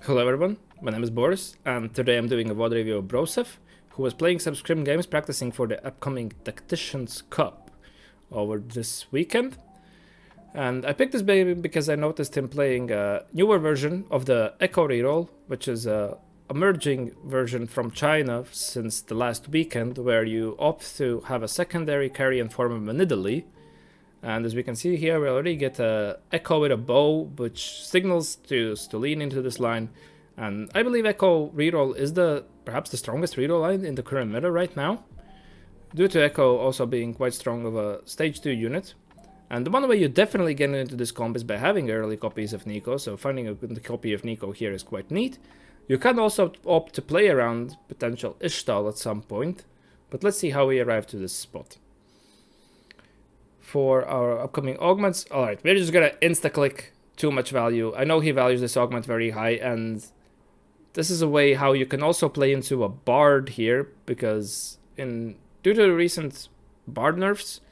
Hello everyone, my name is Boris, and today I'm doing a VOD review of Broseph, who was playing some scrim games practicing for the upcoming Tacticians Cup over this weekend. And I picked this baby because I noticed him playing a newer version of the Ekko reroll, which is a emerging version from China since the last weekend, where you opt to have a secondary carry in form of a Nidalee. And as we can see here, we already get a Ekko with a bow, which signals to lean into this line. And I believe Ekko reroll is perhaps the strongest reroll line in the current meta right now, due to Ekko also being quite strong of a stage 2 unit. And the one way you definitely get into this comp is by having early copies of Nico, so finding a good copy of Nico here is quite neat. You can also opt to play around potential Ishtal at some point, but let's see how we arrive to this spot. For our upcoming augments, alright, we're just gonna insta-click too much value. I know he values this augment very high, and this is a way how you can also play into a bard here, because due to the recent bard nerfs,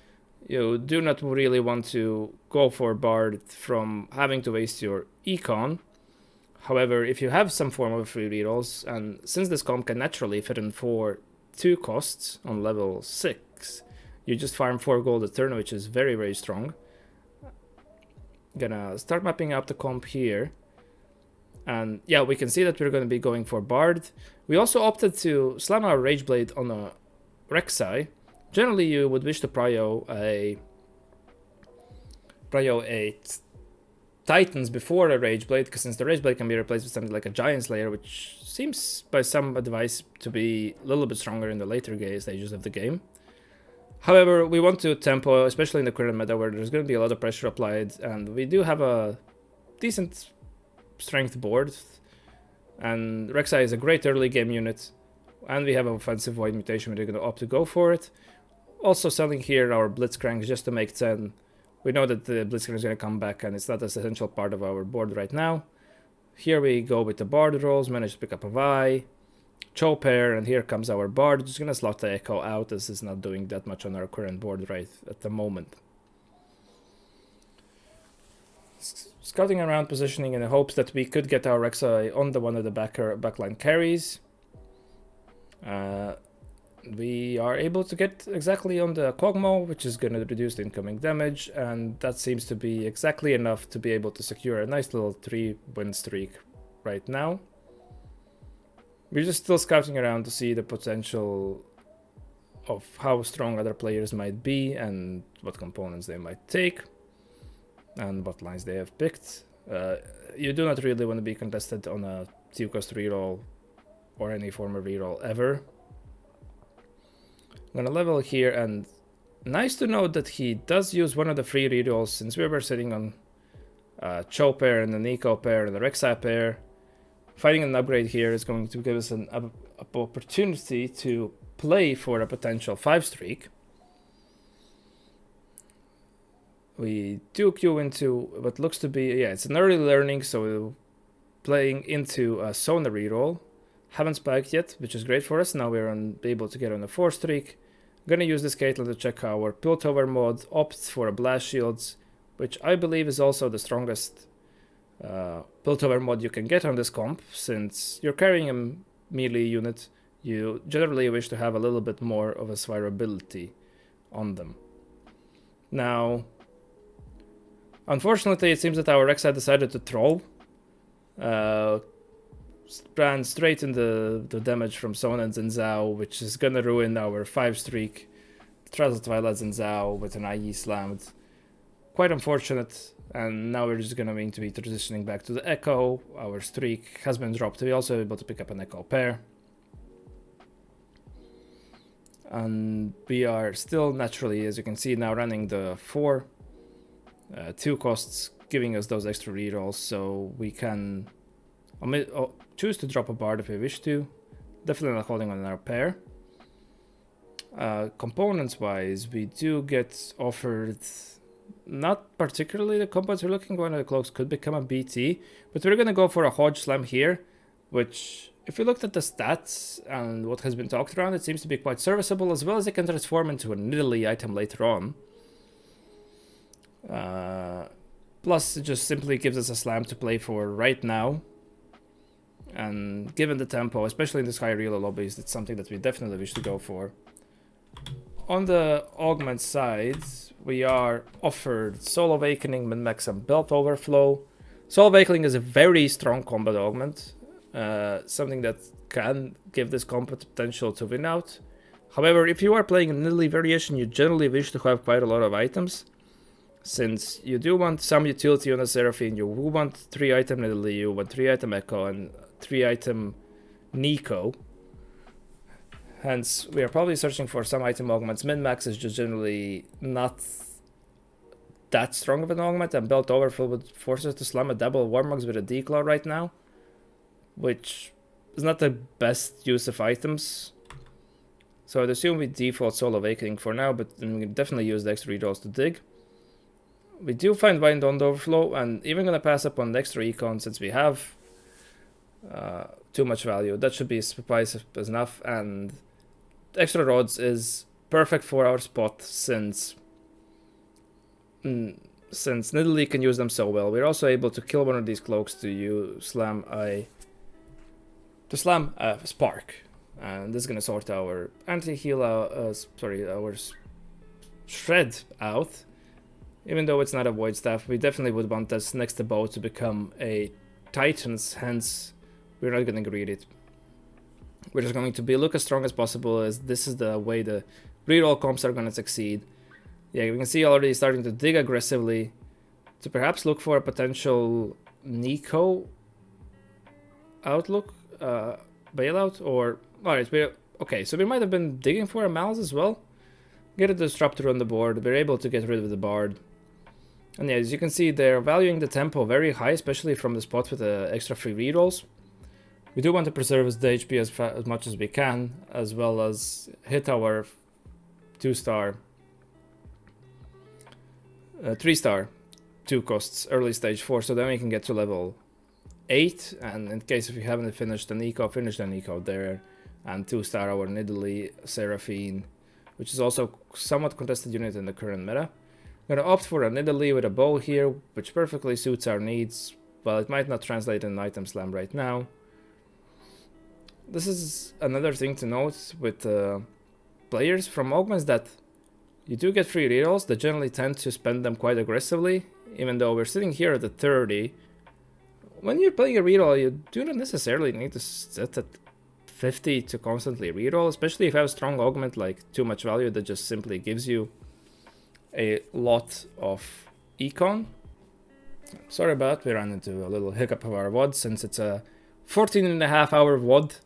you do not really want to go for bard from having to waste your econ. However, if you have some form of free rerolls, and since this comp can naturally fit in 2 costs on level 6, you just farm 4 gold a turn, which is very, very strong. Gonna start mapping out the comp here. And yeah, we can see that we're going to be going for Bard. We also opted to slam our Rageblade on a Rek'Sai. Generally, you would wish to prio a Titans before a Rageblade, because since the Rageblade can be replaced with something like a Giant Slayer, which seems by some advice to be a little bit stronger in the later stages of the game. However, we want to tempo, especially in the current meta where there's going to be a lot of pressure applied, and we do have a decent strength board, and Rek'Sai is a great early game unit, and we have an offensive Void Mutation, we're going to opt to go for it. Also selling here our Blitzcrank just to make 10. We know that the Blitzcrank is going to come back, and it's not an essential part of our board right now. Here we go with the Bard rolls, manage to pick up a Vi. Chopair, and here comes our Bard. Just gonna slot the Ekko out, as is not doing that much on our current board right at the moment. Scouting around, positioning in the hopes that we could get our Rek'Sai on one of the backline carries. We are able to get exactly on the Kog'Maw, which is going to reduce the incoming damage, and that seems to be exactly enough to be able to secure a nice little 3-win streak right now. We're just still scouting around to see the potential of how strong other players might be and what components they might take and what lines they have picked. You do not really want to be contested on a 2-cost reroll or any form of reroll ever. I'm gonna level here, and nice to note that he does use one of the free rerolls, since we were sitting on Chopair and the Nico pair and the Rek'Sai pair. Finding an upgrade here is going to give us an opportunity to play for a potential 5 streak. We do queue into what looks to be, it's an early learning, so playing into a Sona reroll. Haven't spiked yet, which is great for us. Now we're able to get on a 4 streak. Gonna use this Caitlyn to check our Piltover mod, opt for a Blast Shields, which I believe is also the strongest Piltover mod you can get on this comp. Since you're carrying a melee unit, you generally wish to have a little bit more of a survivability on them. Now, unfortunately, it seems that our Rek'Sai decided to troll. Ran straight into the damage from Sona and Zhao, which is gonna ruin our 5 streak. Trials of Twilight Zhao with an IE slammed. Quite unfortunate. And now we're just going to be transitioning back to the Ekko. Our streak has been dropped. We're also able to pick up an Ekko pair. And we are still naturally, as you can see, now running the 4 2 costs, giving us those extra rerolls, so we can choose to drop a Bard if we wish to. Definitely not holding on our pair. Components wise, we do get offered not particularly the components we're looking for. One of the cloaks could become a BT, but we're going to go for a Hodge Slam here, which, if you looked at the stats and what has been talked around, it seems to be quite serviceable, as well as it can transform into a Nidalee item later on. Plus, it just simply gives us a slam to play for right now. And given the tempo, especially in this high reload lobbies, it's something that we definitely wish to go for. On the Augment side, we are offered Soul Awakening, Min-Max, and Belt Overflow. Soul Awakening is a very strong combat augment, something that can give this combat potential to win out. However, if you are playing a Nidalee variation, you generally wish to have quite a lot of items, since you do want some utility on a Seraphine, you want 3 item Nidalee, you want 3 item Ekko, and 3 item Nico. Hence, we are probably searching for some item augments. Min-Max is just generally not that strong of an augment, and Belt Overflow would force us to slam a double Warmugs with a Declaw right now, which is not the best use of items. So I'd assume we default Soul Awakening for now, but then we can definitely use the extra rerolls to dig. We do find Wind on Overflow, and even gonna pass up on the extra econ since we have too much value. That should be suffice enough, and extra rods is perfect for our spot since Nidalee can use them so well. We're also able to kill one of these cloaks to slam a spark, and this is gonna sort our anti-heal our shred out. Even though it's not a void staff, we definitely would want this next to bow to become a titans, hence we're not gonna greed it. We're just going to look as strong as possible, as this is the way the reroll comps are gonna succeed. Yeah, we can see already starting to dig aggressively to perhaps look for a potential Nico outlook, bailout, or alright, okay, so we might have been digging for a Malice as well. Get a Disruptor on the board, we're able to get rid of the Bard. And yeah, as you can see, they're valuing the tempo very high, especially from the spot with the extra free rerolls. We do want to preserve the HP as much as we can, as well as hit our 2-star, 3-star 2 costs early stage 4, so then we can get to level 8, and in case if you haven't finished the Nico, finish the Nico there, and 2-star our Nidalee Seraphine, which is also somewhat contested unit in the current meta. I'm gonna opt for a Nidalee with a bow here, which perfectly suits our needs, but it might not translate in an item slam right now. This is another thing to note with players from augments, that you do get free rerolls. They generally tend to spend them quite aggressively, even though we're sitting here at the 30. When you're playing a reroll, you do not necessarily need to set at 50 to constantly reroll, especially if you have a strong augment like Too Much Value that just simply gives you a lot of econ. Sorry about, we ran into a little hiccup of our VOD since it's a 14.5-hour VOD.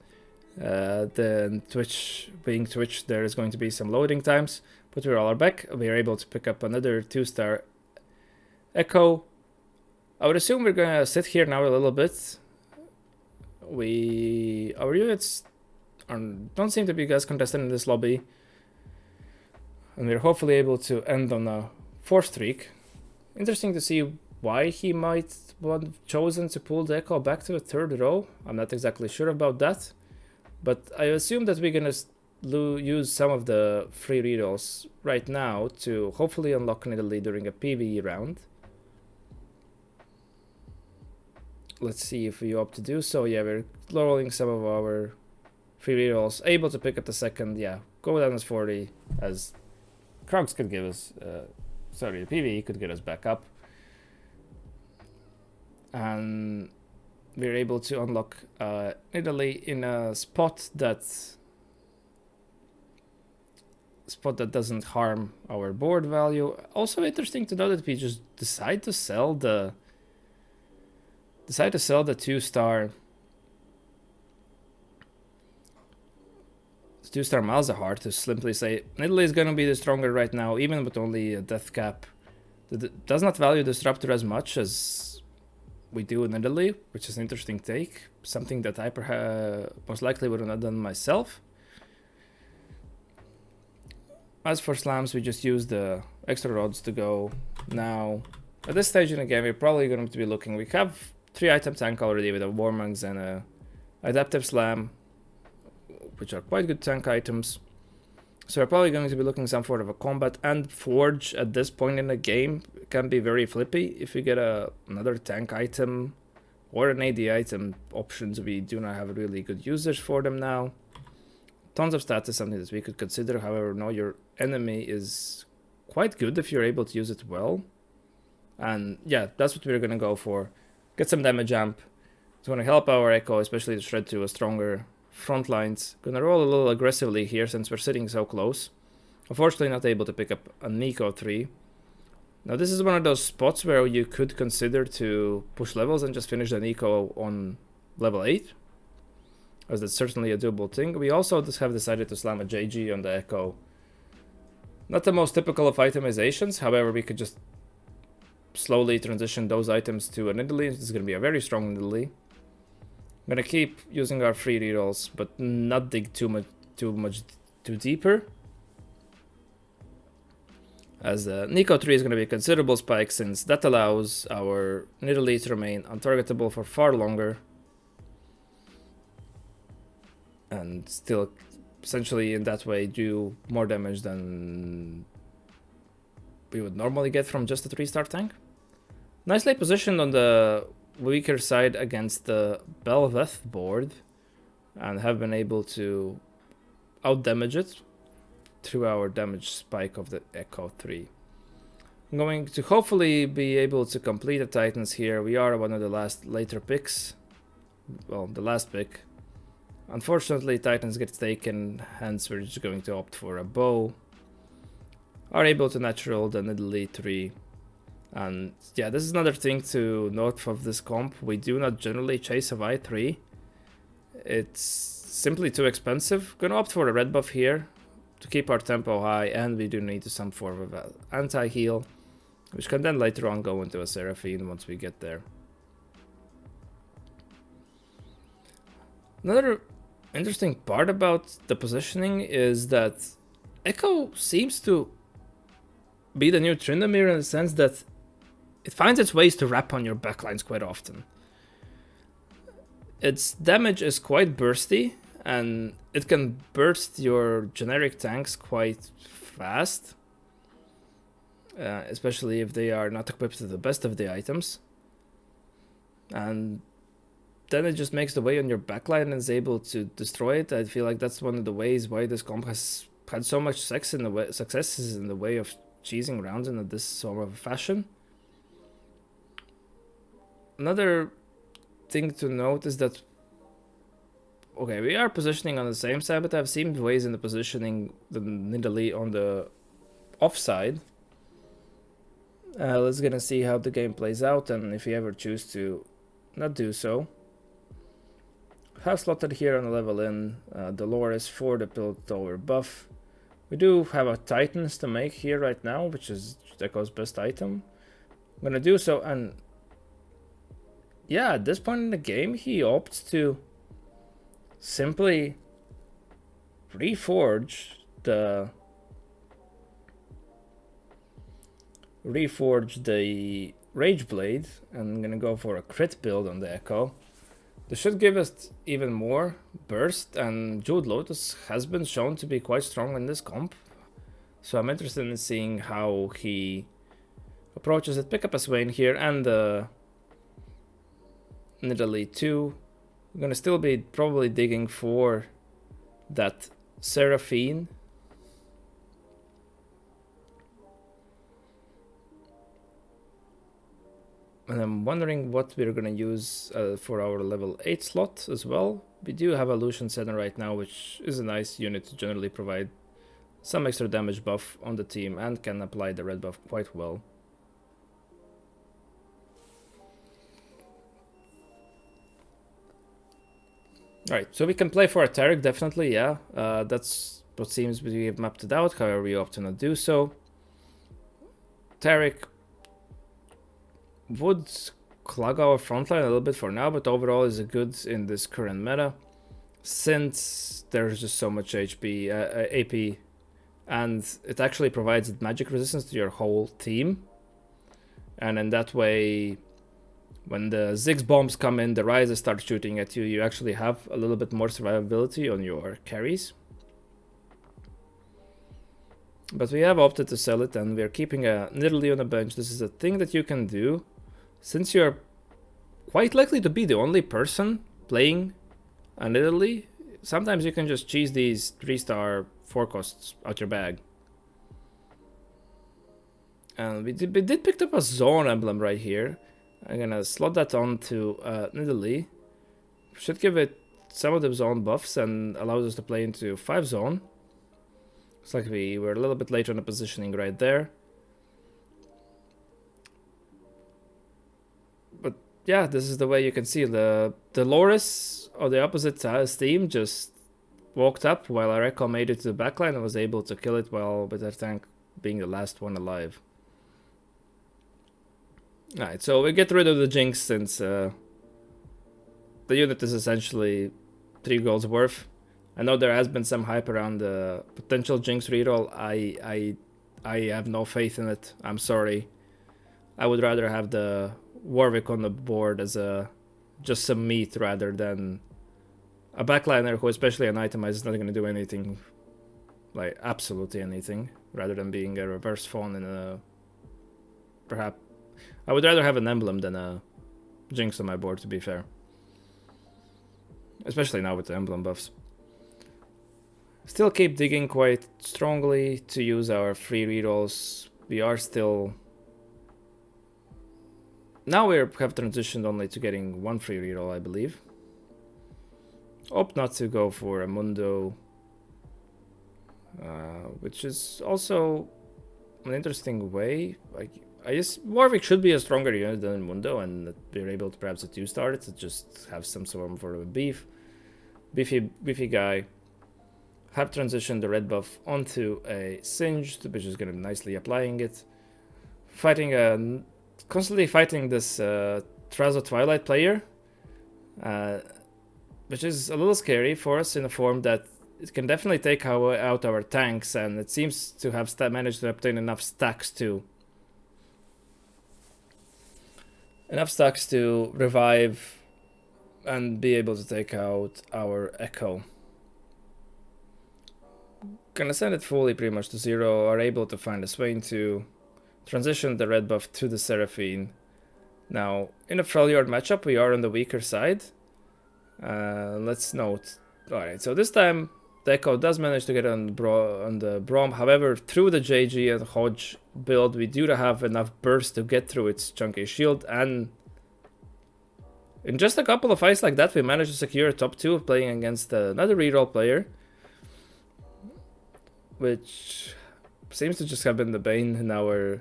The Twitch being Twitch, there is going to be some loading times, but we're all back. We are able to pick up another 2-star Ekko. I would assume we're gonna sit here now a little bit. Our units don't seem to be as contested in this lobby, and we're hopefully able to end on a 4th streak. Interesting to see why he might have chosen to pull the Ekko back to the 3rd row. I'm not exactly sure about that, but I assume that we're gonna use some of the free rerolls right now to hopefully unlock Nidalee during a PvE round. Let's see if we opt to do so. Yeah, we're rolling some of our free rerolls, able to pick up the 2nd. Yeah, go down as 40, as Krogs could give us, the PvE could get us back up. And we're able to unlock Nidalee in a spot that doesn't harm our board value. Also interesting to know that we just decide to sell the 2-star Malzahar to simply say Nidalee is going to be the stronger right now, even with only a death cap. It does not value Disruptor as much as we do in Nidalee, which is an interesting take. Something that I most likely would have not done myself. As for slams, we just use the extra rods to go. Now, at this stage in the game, we're probably going to be looking. We have 3 item tank already with a Warmungs and a Adaptive Slam, which are quite good tank items. So we're probably going to be looking some sort of a combat, and Forge at this point in the game can be very flippy. If you get another tank item or an AD item options, we do not have a really good usage for them now. Tons of stats is something that we could consider. However, no, your enemy is quite good if you're able to use it well. And yeah, that's what we're going to go for. Get some damage amp. It's going to help our Ekko, especially to shred to a stronger front lines. Going to roll a little aggressively here since we're sitting so close. Unfortunately not able to pick up a Nico 3. Now this is one of those spots where you could consider to push levels and just finish the Nico on level 8. As that's certainly a doable thing. We also just have decided to slam a JG on the Ekko. Not the most typical of itemizations, however we could just slowly transition those items to a Nidalee. This is going to be a very strong Nidalee. I'm going to keep using our free rerolls, but not dig too deeper. As the Nico 3 is going to be a considerable spike since that allows our Nidalee to remain untargetable for far longer. And still, essentially in that way, do more damage than we would normally get from just a 3-star tank. Nicely positioned on the weaker side against the Belveth board. And have been able to out-damage it through our damage spike of the Ekko 3. I'm going to hopefully be able to complete the Titans here. We are one of the later picks. Well, the last pick. Unfortunately, Titans get taken, hence we're just going to opt for a bow. Are able to natural the Nidalee 3. And yeah, this is another thing to note of this comp. We do not generally chase a Y3. It's simply too expensive. Gonna opt for a red buff here to keep our tempo high, and we do need some form of anti-heal, which can then later on go into a Seraphine once we get there. Another interesting part about the positioning is that Ekko seems to be the new Tryndamere in the sense that it finds its ways to wrap on your backlines quite often. Its damage is quite bursty, and it can burst your generic tanks quite fast, especially if they are not equipped with the best of the items. And then it just makes the way on your backline and is able to destroy it. I feel like that's one of the ways why this comp has had so much successes in the way of cheesing rounds in this sort of fashion. Another thing to note is that okay, we are positioning on the same side, but I've seen ways in the positioning the Nidalee on the offside. Let's gonna see how the game plays out and if we ever choose to not do so. Have slotted here on the level in Dolores for the Piltover buff. We do have a Titans to make here right now, which is Ekko's best item. I'm gonna do so, and yeah, at this point in the game, he opts to simply reforge the Rage Blade, and I'm gonna go for a crit build on the Ekko. This should give us even more burst, and Jeweled Lotus has been shown to be quite strong in this comp, so I'm interested in seeing how he approaches it. Pick up a Swain here and the Nidalee 2. I'm gonna still be probably digging for that Seraphine. And I'm wondering what we're gonna use for our level 8 slot as well. We do have a Lucian Center right now, which is a nice unit to generally provide some extra damage buff on the team and can apply the red buff quite well. Alright, so we can play for a Taric, definitely, yeah. That's what seems we have mapped it out, however we opt to not do so. Taric would clog our frontline a little bit for now, but overall is good in this current meta, since there's just so much AP, and it actually provides magic resistance to your whole team. And in that way, when the Ziggs bombs come in, the Rises start shooting at you, you actually have a little bit more survivability on your carries. But we have opted to sell it, and we're keeping a Nidalee on the bench. This is a thing that you can do, since you're quite likely to be the only person playing a Nidalee. Sometimes you can just cheese these 3-star 4 costs out your bag. And we did pick up a zone emblem right here. I'm gonna slot that on to Nidalee. Should give it some of the zone buffs and allows us to play into 5 zone. Looks like we were a little bit later in the positioning right there. But yeah, this is the way you can see the Loris or the opposite team just walked up while our Ekko made it to the backline and was able to kill it while with their tank being the last one alive. Alright, so we get rid of the Jinx since the unit is essentially 3 golds worth. I know there has been some hype around the potential Jinx reroll. I have no faith in it. I'm sorry. I would rather have the Warwick on the board as just some meat rather than a backliner who, especially an Itemize, is not going to do anything, like absolutely anything, rather than being a reverse fawn in a perhaps. I would rather have an emblem than a Jinx on my board, to be fair. Especially now with the emblem buffs. Still keep digging quite strongly to use our free rerolls. We are still... Now we have transitioned only to getting 1 free reroll, I believe. Opt not to go for a Mundo, which is also an interesting way. Like, I guess Warwick should be a stronger unit than Mundo, and that we're able to perhaps a 2-star it to just have some sort of a beefy guy. Have transitioned the red buff onto a Singed, which is going to be nicely applying it. Constantly fighting this Trazo Twilight player, which is a little scary for us in a form that it can definitely take out our tanks, and it seems to have managed to obtain enough stacks to revive and be able to take out our Ekko. Gonna send it fully pretty much to 0, are able to find a Swain to transition the red buff to the Seraphine. Now, in a Freljord matchup, we are on the weaker side. Let's note. Alright, so this time the Ekko does manage to get on the Brom. However, through the JG and Hodge build, we do have enough burst to get through its chunky shield, and in just a couple of fights like that, we managed to secure top 2 playing against another reroll player, which seems to just have been the bane in our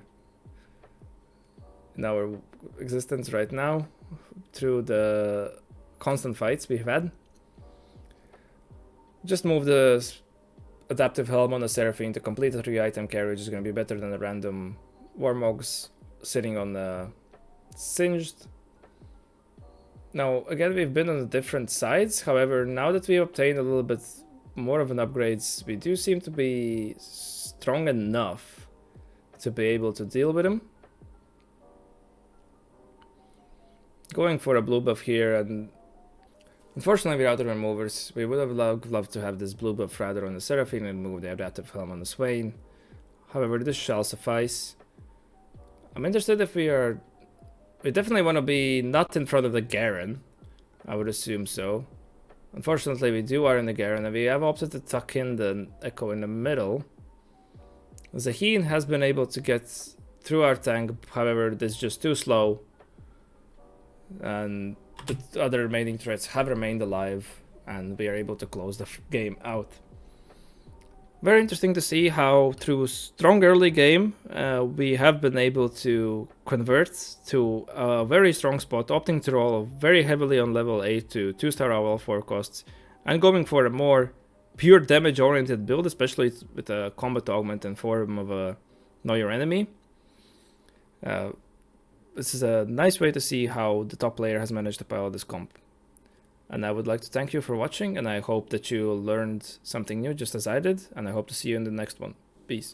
existence right now through the constant fights we've had. Just move the adaptive helm on the Seraphine to complete a 3-item carry, which is going to be better than the random Warmogs sitting on the Singed. Now, again, we've been on the different sides. However, now that we obtained a little bit more of an upgrades, we do seem to be strong enough to be able to deal with him. Going for a blue buff here, and unfortunately we're out of removers. We would have loved to have this blue buff rather on the Seraphine and move the adaptive helm on the Swain. However, this shall suffice. I'm interested if we definitely want to be not in front of the Garen. I would assume so. Unfortunately, we are in the Garen, and we have opted to tuck in the Ekko in the middle. Zaheen has been able to get through our tank, however, it is just too slow. And the other remaining threats have remained alive, and we are able to close the game out. Very interesting to see how through strong early game we have been able to convert to a very strong spot, opting to roll very heavily on level 8 to 2-star owl 4 costs, and going for a more pure damage oriented build, especially with a combat augment in form of a know your enemy. This is a nice way to see how the top player has managed to pile this comp. And I would like to thank you for watching, and I hope that you learned something new just as I did, and I hope to see you in the next one. Peace.